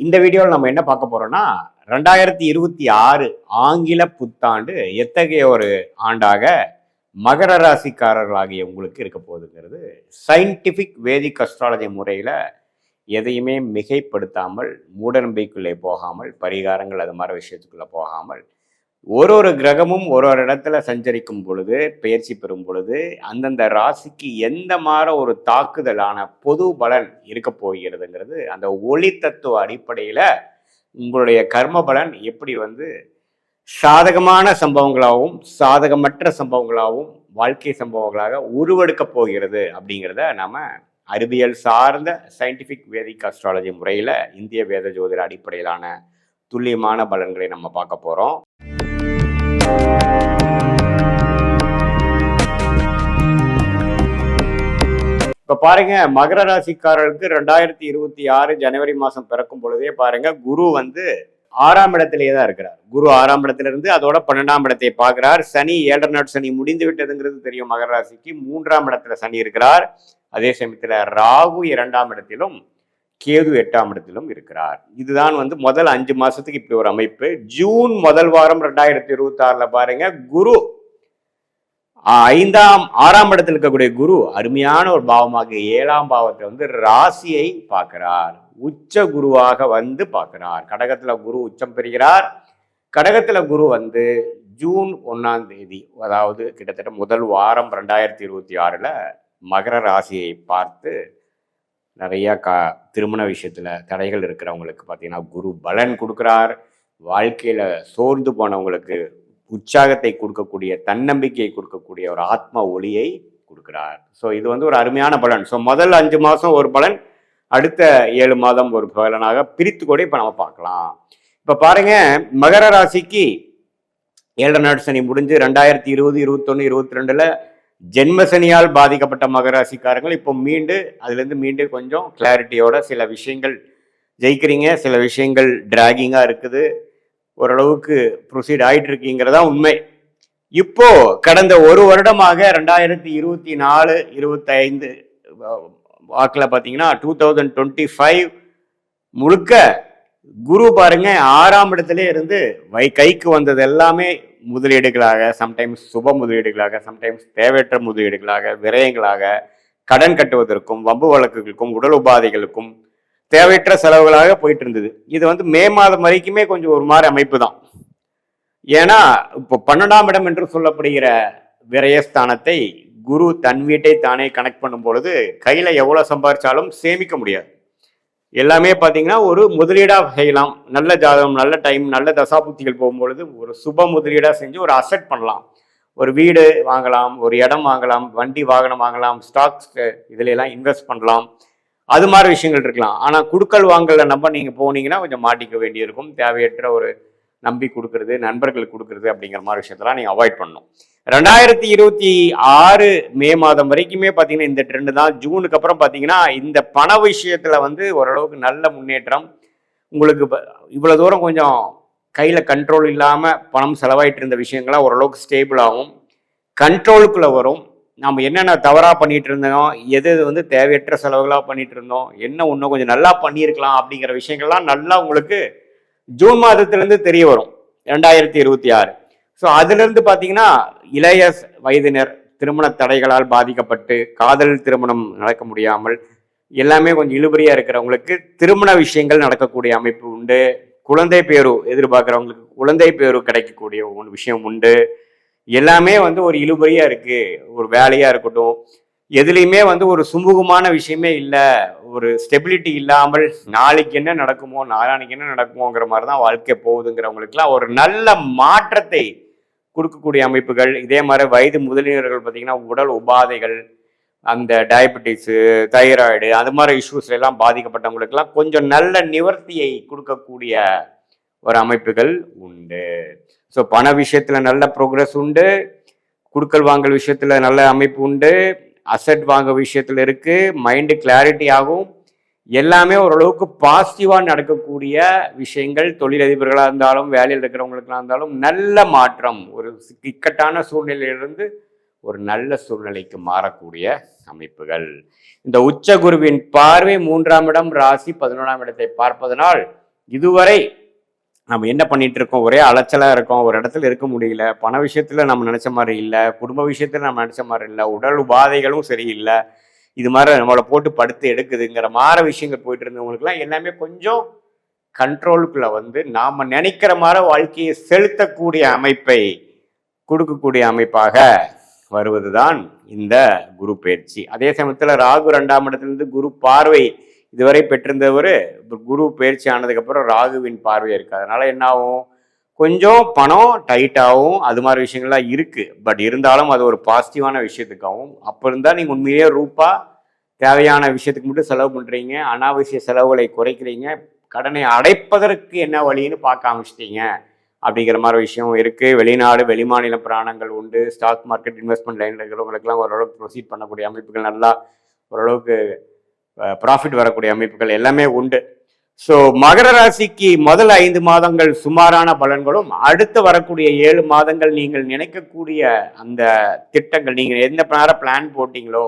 இந்த வீடியோவில் நம்ம என்ன பார்க்க போறோம்னா 2026 ஆங்கில புத்தாண்டு எத்தகைய ஒரு ஆண்டாக மகர ராசிக்காரர்களாகிய உங்களுக்கு இருக்க போகுதுங்கிறது சயின்டிஃபிக் வேதிக் அஸ்ட்ராலஜி முறையில் எதையுமே மிகைப்படுத்தாமல் மூடநம்பிக்கைக்குள்ளே போகாமல் பரிகாரங்கள் அது மாதிரி விஷயத்துக்குள்ளே போகாமல் ஒரு கிரகமும் ஒரு இடத்துல சஞ்சரிக்கும் பொழுது பயிற்சி பெறும் பொழுது அந்தந்த ராசிக்கு எந்த மாதிரி ஒரு தாக்குதலான பொது பலன் இருக்க போகிறதுங்கிறது அந்த ஒளி தத்துவ அடிப்படையில் உங்களுடைய கர்ம பலன் எப்படி சாதகமான சம்பவங்களாகவும் சாதகமற்ற சம்பவங்களாகவும் வாழ்க்கை சம்பவங்களாக உருவெடுக்க போகிறது அப்படிங்கிறத நம்ம அறிவியல் சார்ந்த சயின்டிஃபிக் வேதிக் அஸ்ட்ராலஜி முறையில் இந்திய வேத ஜோதிட அடிப்படையிலான துல்லியமான பலன்களை நம்ம பார்க்க போகிறோம். இப்ப பாருங்க, மகர ராசிக்காரர்களுக்கு 2026 ஜனவரி மாசம் பிறக்கும் பொழுதே பாருங்க, குரு 6ஆம் இடத்திலேயே தான் இருக்கிறார். குரு 6ஆம் இடத்துல இருந்து அதோட 12ஆம் இடத்தை பார்க்கிறார். சனி 7 நாட் சனி முடிந்து விட்டதுங்கிறது தெரியும் மகர ராசிக்கு. 3ஆம் இடத்துல சனி இருக்கிறார். அதே சமயத்துல ராகு 2ஆம் இடத்திலும் கேது 8ஆம் இடத்திலும் இருக்கிறார். இதுதான் முதல் 5 மாசத்துக்கு இப்படி ஒரு அமைப்பு. ஜூன் முதல் வாரம் 2026 பாருங்க, குரு 6ஆம் இடத்தில் இருக்கக்கூடிய குரு அருமையான ஒரு பாவமாக 7ஆம் பாவத்தை ராசியை பார்க்கிறார். உச்ச குருவாக பார்க்கிறார். கடகத்துல குரு உச்சம் பெறுகிறார். கடகத்துல குரு ஜூன் 1ஆம் தேதி, அதாவது கிட்டத்தட்ட முதல் வாரம் 2026 மகர ராசியை பார்த்து நிறைய திருமண விஷயத்துல தடைகள் இருக்கிறவங்களுக்கு பார்த்தீங்கன்னா குரு பலன் கொடுக்குறார். வாழ்க்கையில சோர்ந்து போனவங்களுக்கு உற்சாகத்தை கொடுக்கக்கூடிய, தன்னம்பிக்கையை கொடுக்கக்கூடிய ஒரு ஆத்ம ஒளியை கொடுக்கிறார். ஸோ இது ஒரு அருமையான பலன். ஸோ முதல் 5 மாதம் ஒரு பலன், அடுத்த 7 மாதம் ஒரு பலனாக பிரித்து கூட இப்போ நம்ம பார்க்கலாம். இப்போ பாருங்க, மகர ராசிக்கு 7 நாட் சனி முடிஞ்சு 2020, 21, 22 ஜென்மசனியால் பாதிக்கப்பட்ட மகர ராசிக்காரங்கள் இப்போ அதுலேருந்து கொஞ்சம் கிளாரிட்டியோட சில விஷயங்கள் ஜெயிக்கிறீங்க, சில விஷயங்கள் டிராகிங்காக இருக்குது, ஓரளவுக்கு ப்ரொசீட் ஆகிட்டு இருக்கீங்கிறதா உண்மை. இப்போ கடந்த ஒரு வருடமாக 2024, 25 வாக்கில் பார்த்தீங்கன்னா 2025 முழுக்க குரு பாருங்க 6ஆம் இடத்துல இருந்து கைக்கு வந்தது எல்லாமே முதலீடுகளாக, சம்டைம்ஸ் சுப முதலீடுகளாக, சம்டைம்ஸ் தேவையற்ற முதலீடுகளாக, விரயங்களாக, கடன் கட்டுவதற்கும் வம்பு வழக்குகளுக்கும் உடல் உபாதைகளுக்கும் தேவையற்ற செலவுகளாக போயிட்டு இருந்தது. இது மே மாதம் வரைக்குமே கொஞ்சம் ஒரு மாதிரி அமைப்பு தான். ஏன்னா இப்போ 12ஆம் இடம் என்று சொல்லப்படுகிற விரயஸ்தானத்தை குரு தன் வீட்டை தானே கனெக்ட் பண்ணும் பொழுது கையில எவ்வளவு சம்பாதிச்சாலும் சேமிக்க முடியாது. எல்லாமே பார்த்தீங்கன்னா ஒரு முதலீடாக செய்யலாம். நல்ல ஜாதகம், நல்ல டைம், நல்ல தசாபுத்திகள் போகும்பொழுது ஒரு சுப முதலீடாக செஞ்சு ஒரு அசெட் பண்ணலாம். ஒரு வீடு வாங்கலாம், ஒரு இடம் வாங்கலாம், வண்டி வாகனம் வாங்கலாம், ஸ்டாக்ஸ் இதுல எல்லாம் இன்வெஸ்ட் பண்ணலாம். அது மாதிரி விஷயங்கள் இருக்கலாம். ஆனால் குடுக்கல் வாங்கல நீங்கள் போனீங்கன்னா கொஞ்சம் மாட்டிக்க வேண்டியிருக்கும். தேவையற்ற ஒரு நம்பி கொடுக்கறது, நண்பர்களுக்கு கொடுக்கறது அப்படிங்கிற மாதிரி விஷயத்தெல்லாம் நீங்கள் அவாய்ட் பண்ணணும். 2026 மே மாதம் வரைக்குமே பார்த்தீங்கன்னா இந்த ட்ரெண்டு தான். ஜூனுக்கு அப்புறம் பார்த்தீங்கன்னா இந்த பண விஷயத்தில் ஓரளவுக்கு நல்ல முன்னேற்றம். உங்களுக்கு இவ்வளோ தூரம் கொஞ்சம் கையில் கண்ட்ரோல் இல்லாமல் பணம் செலவாயிட்டு இருந்த விஷயங்கள்லாம் ஓரளவுக்கு ஸ்டேபிள் ஆகும், கண்ட்ரோலுக்குள்ளே வரும். நம்ம என்னென்ன தவறாக பண்ணிட்டு இருந்தோம், எது தேவையற்ற செலவுகளாக பண்ணிட்டு இருந்தோம், என்ன இன்னும் கொஞ்சம் நல்லா பண்ணியிருக்கலாம் அப்படிங்கிற விஷயங்கள்லாம் நல்லா உங்களுக்கு ஜூன் மாதத்திலிருந்து தெரிய வரும் 2026. ஸோ அதுலேருந்து பார்த்தீங்கன்னா இளைய வயதினர் திருமண தடைகளால் பாதிக்கப்பட்டு காதல் திருமணம் நடக்க முடியாமல் எல்லாமே கொஞ்சம் இழுபறியாக இருக்கிறவங்களுக்கு திருமண விஷயங்கள் நடக்கக்கூடிய அமைப்பு உண்டு. குழந்தை பேரு எதிர்பார்க்குறவங்களுக்கு குழந்தை பேரு கிடைக்கக்கூடிய விஷயம் உண்டு. எல்லாமே ஒரு இழுபறியாக இருக்குது. ஒரு வேலையாக இருக்கட்டும், எதுலேயுமே ஒரு சுமூகமான விஷயமே இல்லை. ஒரு ஸ்டெபிலிட்டி இல்லாமல் நாளைக்கு என்ன நடக்குமோ நாளானைக்கு என்ன நடக்குமோங்கிற மாதிரி தான் வாழ்க்கை போகுதுங்கிறவங்களுக்குலாம் ஒரு நல்ல மாற்றத்தை கொடுக்கக்கூடிய அமைப்புகள். இதே மாதிரி வயது முதலியவர்கள் பார்த்தீங்கன்னா உடல் உபாதைகள், அந்த டயபெட்டிஸு, தைராய்டு, அது மாதிரி இஷ்யூஸ்ல எல்லாம் பாதிக்கப்பட்டவங்களுக்கெல்லாம் கொஞ்சம் நல்ல நிவர்த்தியை கொடுக்கக்கூடிய ஒரு அமைப்புகள் உண்டு. ஸோ பண விஷயத்தில் நல்ல ப்ரோக்ரஸ் உண்டு, குடுக்கல் வாங்கல் விஷயத்தில் நல்ல அமைப்பு உண்டு, அசெட் வாங்க விஷயத்தில் இருக்கு, மைண்டு கிளாரிட்டி ஆகும். எல்லாமே ஓரளவுக்கு பாசிட்டிவாக நடக்கக்கூடிய விஷயங்கள். தொழிலதிபர்களாக இருந்தாலும் வேலையில் இருக்கிறவங்களுக்கெல்லாம் இருந்தாலும் நல்ல மாற்றம், ஒரு இக்கட்டான சூழ்நிலையிலிருந்து ஒரு நல்ல சூழ்நிலைக்கு மாறக்கூடிய அமைப்புகள். இந்த உச்ச குருவின் பார்வை 3ஆம் இடம் ராசி 11ஆம் இடத்தை பார்ப்பதனால் இதுவரை நம்ம என்ன பண்ணிட்டு இருக்கோம், ஒரே அலைச்சலா இருக்கோம், ஒரு இடத்துல இருக்க முடியல, பண விஷயத்துல நம்ம நினைச்ச மாதிரி இல்லை, குடும்ப விஷயத்துல நம்ம நினைச்ச மாதிரி இல்லை, உடல் உபாதைகளும் சரியில்லை, இது மாதிரி நம்மளை போட்டு படுத்து எடுக்குதுங்கிற மாதிரி விஷயங்கள் போயிட்டு இருந்தவங்களுக்குலாம் எல்லாமே கொஞ்சம் கண்ட்ரோலுக்குள்ள வந்து நாம நினைக்கிற மாதிரி வாழ்க்கையை செலுத்தக்கூடிய அமைப்பை கொடுக்கக்கூடிய அமைப்பாக வருவதுதான் இந்த குரு பயிற்சி. அதே சமயத்துல ராகு 2ஆம் இடத்திலிருந்து குரு பார்வை இதுவரை பெற்றிருந்தவர் குரு பயிற்சி ஆனதுக்கு அப்புறம் ராகுவின் பார்வை இருக்கு. அதனால என்ன ஆகும், கொஞ்சம் பணம் டைட் ஆகும், அது மாதிரி விஷயங்கள்லாம் இருக்கு. பட் இருந்தாலும் அது ஒரு பாசிட்டிவான விஷயத்துக்காகவும், அப்ப இருந்தா நீங்க உண்மையிலேயே ரூபா தேவையான விஷயத்துக்கு மட்டும் செலவு பண்றீங்க, அனாவசிய செலவுகளை குறைக்கிறீங்க, கடனை அடைப்பதற்கு என்ன வழின்னு பார்க்க ஆரம்பிச்சிட்டீங்க அப்படிங்கிற மாதிரி விஷயம் இருக்கு. வெளிநாடு வெளிமாநில பிராணங்கள் உண்டு. ஸ்டாக் மார்க்கெட் இன்வெஸ்ட்மெண்ட் லைன்ல இருக்கிறவங்களுக்குலாம் ஓரளவுக்கு ப்ரொசீட் பண்ணக்கூடிய அமைப்புகள், நல்லா ஓரளவுக்கு ப்ராஃபிட் வரக்கூடிய அமைப்புகள் எல்லாமே உண்டு. ஸோ மகர ராசிக்கு முதல் 5 மாதங்கள் சுமாரான பலன்களும், அடுத்து வரக்கூடிய 7 மாதங்கள் நீங்கள் நினைக்கக்கூடிய அந்த திட்டங்கள், நீங்கள் எந்த பிளான் போட்டீங்களோ,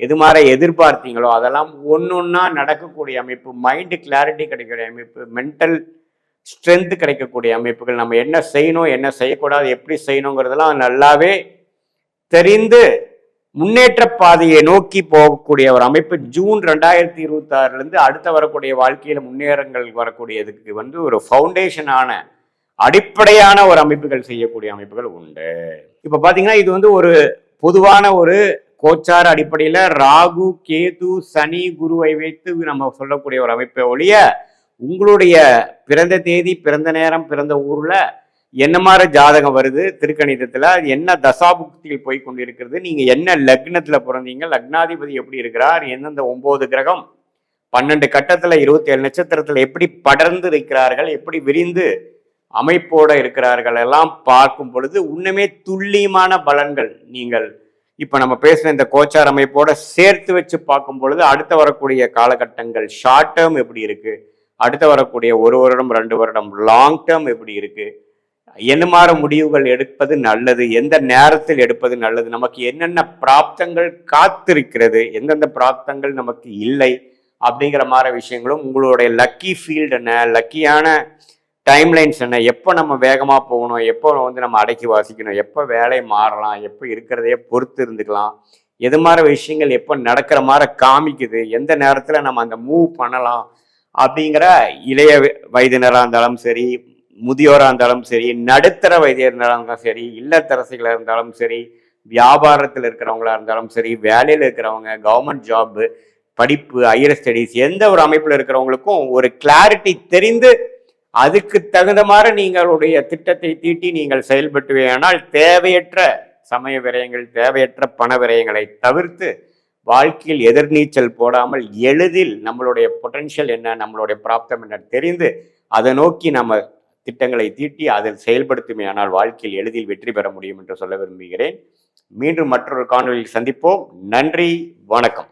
எது மாதிரி எதிர்பார்த்தீங்களோ அதெல்லாம் ஒன்னொன்னா நடக்கக்கூடிய அமைப்பு, மைண்டு கிளாரிட்டி கிடைக்கக்கூடிய அமைப்பு, மென்டல் ஸ்ட்ரென்த் கிடைக்கக்கூடிய அமைப்புகள், நம்ம என்ன செய்யணும் என்ன செய்யக்கூடாது எப்படி செய்யணுங்கிறதெல்லாம் நல்லாவே தெரிந்து முன்னேற்ற பாதையை நோக்கி போகக்கூடிய ஒரு அமைப்பு ஜூன் 2026 அடுத்த வரக்கூடிய வாழ்க்கையில முன்னேறங்கள் வரக்கூடியதுக்கு வந்து ஒரு ஃபவுண்டேஷனான அடிப்படையான ஒரு அமைப்புகள் செய்யக்கூடிய அமைப்புகள் உண்டு. இப்ப பாத்தீங்கன்னா இது வந்து ஒரு பொதுவான ஒரு கோச்சார அடிப்படையில ராகு கேது சனி குருவை வைத்து நம்ம சொல்லக்கூடிய ஒரு அமைப்பை ஒழிய, உங்களுடைய பிறந்த தேதி பிறந்த நேரம் பிறந்த ஊர்ல என்ன மாதிரி ஜாதகம் வருது, திருக்கணிதத்துல என்ன தசாபுக்தியில் போய் கொண்டிருக்கிறது, நீங்க என்ன லக்னத்துல பிறந்தீங்க, லக்னாதிபதி எப்படி இருக்கிறார், எந்தெந்த 9 கிரகம் 12 கட்டத்துல 27 நட்சத்திரத்துல எப்படி படர்ந்து இருக்கிறார்கள், எப்படி விரிந்து அமைப்போட இருக்கிறார்கள் எல்லாம் பார்க்கும் பொழுது உண்மையே துல்லியமான பலன்கள் நீங்கள் இப்ப நம்ம பேசுற இந்த கோச்சார் அமைப்போட சேர்த்து வச்சு பார்க்கும் பொழுது அடுத்த வரக்கூடிய காலகட்டங்கள் ஷார்ட் டேர்ம் எப்படி இருக்கு, அடுத்த வரக்கூடிய 1 வருடம் 2 வருடம் லாங் டேர்ம் எப்படி இருக்கு, என்ன மாதிரி முடிவுகள் எடுப்பது நல்லது, எந்த நேரத்தில் எடுப்பது நல்லது, நமக்கு என்னென்ன பிராப்தங்கள் காத்திருக்கிறது, எந்தெந்த பிராப்தங்கள் நமக்கு இல்லை அப்படிங்கிற மாதிரி விஷயங்களும், உங்களுடைய லக்கி ஃபீல்டு என்ன, லக்கியான டைம்லைன்ஸ் என்ன, எப்போ நம்ம வேகமாக போகணும், எப்போ வந்து நம்ம அடக்கி வாசிக்கணும், எப்போ வேலை மாறலாம், எப்போ இருக்கிறதையே பொறுத்து இருந்துக்கலாம், எது மாதிரி விஷயங்கள் எப்போ நடக்கிற மாதிரி காமிக்குது, எந்த நேரத்தில் நம்ம அந்த மூவ் பண்ணலாம் அப்படிங்கிற இளைய வயதினராக இருந்தாலும் சரி, முதியோராக இருந்தாலும் சரி, நடுத்தர வயதினராக இருந்தாலும் சரி, இல்லத்தரசிகளாக இருந்தாலும் சரி, வியாபாரத்தில் இருக்கிறவங்களா இருந்தாலும் சரி, வேலையில் இருக்கிறவங்க, கவர்மெண்ட் ஜாப்பு, படிப்பு, ஹையர் ஸ்டடீஸ், எந்த ஒரு அமைப்பில் இருக்கிறவங்களுக்கும் ஒரு கிளாரிட்டி தெரிந்து அதுக்கு தகுந்த மாதிரி நீங்களுடைய திட்டத்தை தீட்டி நீங்கள் செயல்பட்டுவேனால் தேவையற்ற சமய விரயங்கள், தேவையற்ற பண விரயங்களை தவிர்த்து வாழ்க்கையில் எதிர்நீச்சல் போடாமல் எளிதில் நம்மளுடைய பொட்டன்ஷியல் என்ன, நம்மளுடைய பிராப்தம் என்ன தெரிந்து அதை நோக்கி நம்ம திட்டங்களை தீட்டி அதில் செயல்படுத்துமே ஆனால் வாழ்க்கையில் எளிதில் வெற்றி பெற முடியும் என்று சொல்ல விரும்புகிறேன். மீண்டும் மற்றொரு காணொலியில் சந்திப்போம். நன்றி, வணக்கம்.